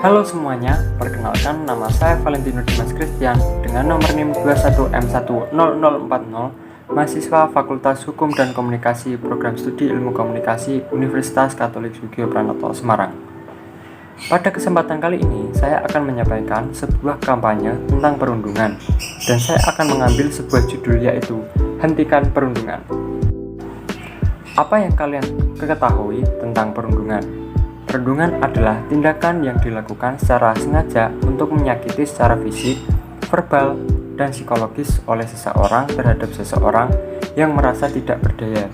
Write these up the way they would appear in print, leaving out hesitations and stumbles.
Halo semuanya, perkenalkan nama saya Valentino Dimas Christian dengan nomor NIM 21M10040, mahasiswa Fakultas Hukum dan Komunikasi Program Studi Ilmu Komunikasi Universitas Katolik Sugio Pranoto, Semarang. Pada kesempatan kali ini, saya akan menyampaikan sebuah kampanye tentang perundungan dan saya akan mengambil sebuah judul yaitu Hentikan Perundungan. Apa yang kalian ketahui tentang perundungan? Perundungan adalah tindakan yang dilakukan secara sengaja untuk menyakiti secara fisik, verbal, dan psikologis oleh seseorang terhadap seseorang yang merasa tidak berdaya.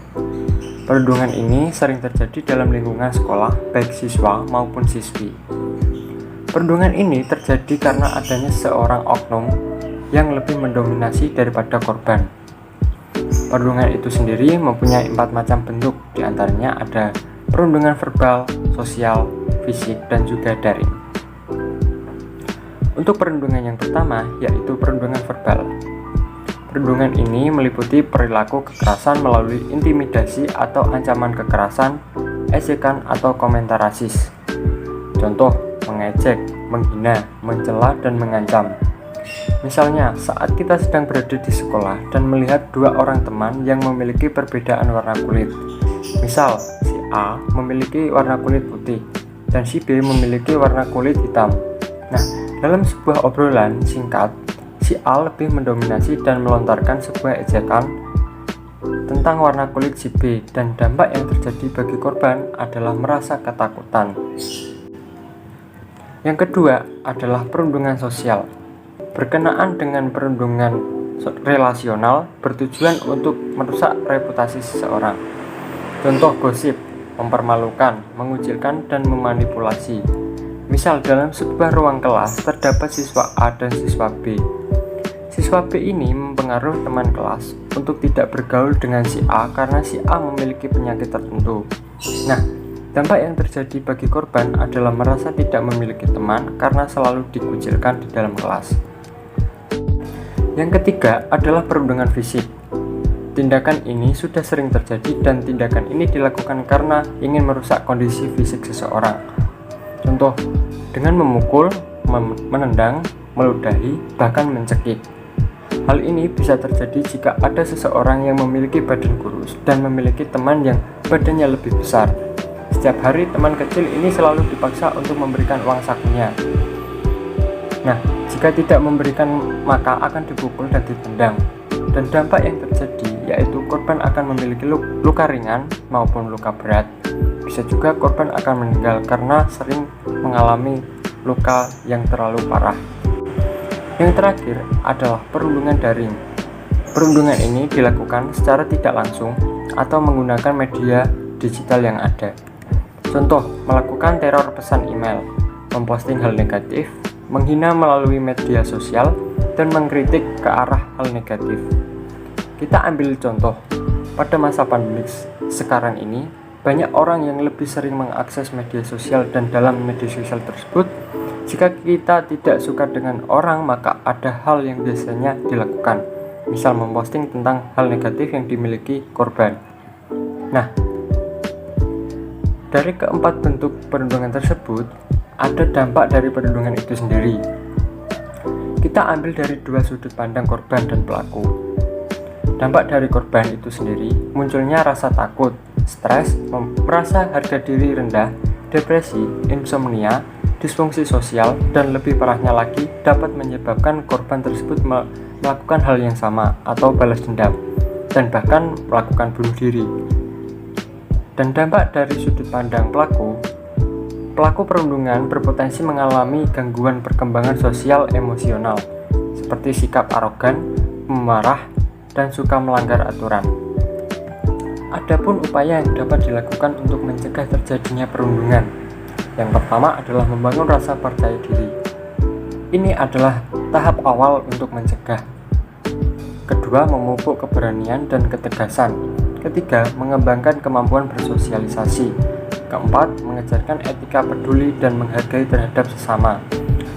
Perundungan ini sering terjadi dalam lingkungan sekolah, baik siswa maupun siswi. Perundungan ini terjadi karena adanya seorang oknum yang lebih mendominasi daripada korban. Perundungan itu sendiri mempunyai 4 macam bentuk, diantaranya ada perundungan verbal, sosial, fisik, dan juga daring. Untuk perundungan yang pertama yaitu perundungan verbal. Perundungan ini meliputi perilaku kekerasan melalui intimidasi atau ancaman kekerasan, ejekan atau komentar rasis. Contoh, mengejek, menghina, mencela, dan mengancam. Misalnya, saat kita sedang berada di sekolah dan melihat 2 orang teman yang memiliki perbedaan warna kulit. Misal, si A memiliki warna kulit putih dan si B memiliki warna kulit hitam. Nah, dalam sebuah obrolan singkat, si A lebih mendominasi dan melontarkan sebuah ejekan tentang warna kulit si B, dan dampak yang terjadi bagi korban adalah merasa ketakutan. Yang kedua adalah perundungan sosial. Berkenaan dengan perundungan relasional bertujuan untuk merusak reputasi seseorang. Contoh gosip, mempermalukan, mengucilkan, dan memanipulasi. Misal dalam sebuah ruang kelas terdapat siswa A dan siswa B. Siswa B ini mempengaruhi teman kelas untuk tidak bergaul dengan si A karena si A memiliki penyakit tertentu. Nah, dampak yang terjadi bagi korban adalah merasa tidak memiliki teman karena selalu dikucilkan di dalam kelas. Yang ketiga adalah perundungan fisik. Tindakan ini sudah sering terjadi dan tindakan ini dilakukan karena ingin merusak kondisi fisik seseorang. Contoh, dengan memukul, menendang, meludahi, bahkan mencekik. Hal ini bisa terjadi jika ada seseorang yang memiliki badan kurus dan memiliki teman yang badannya lebih besar. Setiap hari teman kecil ini selalu dipaksa untuk memberikan uang sakunya. Nah, jika tidak memberikan maka akan dipukul dan ditendang. Dan dampak yang terjadi yaitu korban akan memiliki luka ringan maupun luka berat. Bisa juga korban akan meninggal karena sering mengalami luka yang terlalu parah. Yang terakhir adalah perundungan daring. Perundungan ini dilakukan secara tidak langsung atau menggunakan media digital yang ada. Contoh, melakukan teror pesan email, memposting hal negatif, menghina melalui media sosial, dan mengkritik ke arah hal negatif. Kita ambil contoh, pada masa pandemi sekarang ini, banyak orang yang lebih sering mengakses media sosial, dan dalam media sosial tersebut, jika kita tidak suka dengan orang, maka ada hal yang biasanya dilakukan, misal memposting tentang hal negatif yang dimiliki korban. Nah, dari keempat bentuk perundungan tersebut, ada dampak dari perundungan itu sendiri. Kita ambil dari 2 sudut pandang korban dan pelaku. Dampak dari korban itu sendiri munculnya rasa takut, stres, merasa harga diri rendah, depresi, insomnia, disfungsi sosial, dan lebih parahnya lagi dapat menyebabkan korban tersebut melakukan hal yang sama atau balas dendam dan bahkan melakukan bunuh diri. Dan dampak dari sudut pandang pelaku perundungan berpotensi mengalami gangguan perkembangan sosial emosional seperti sikap arogan, pemarah, dan suka melanggar aturan. Adapun upaya yang dapat dilakukan untuk mencegah terjadinya perundungan. Yang pertama adalah membangun rasa percaya diri. Ini adalah tahap awal untuk mencegah. Kedua, memupuk keberanian dan ketegasan. Ketiga, mengembangkan kemampuan bersosialisasi. Keempat, mengajarkan etika peduli dan menghargai terhadap sesama.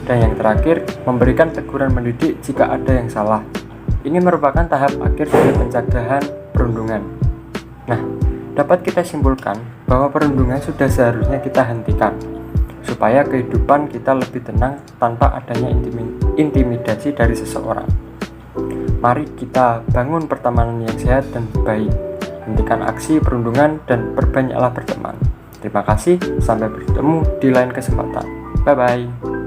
Dan yang terakhir, memberikan teguran mendidik jika ada yang salah. Ini merupakan tahap akhir dari pencegahan perundungan. Nah, dapat kita simpulkan bahwa perundungan sudah seharusnya kita hentikan. supaya kehidupan kita lebih tenang tanpa adanya intimidasi dari seseorang. Mari kita bangun pertemanan yang sehat dan baik. Hentikan aksi perundungan dan perbanyaklah berteman. Terima kasih, sampai bertemu di lain kesempatan. Bye-bye.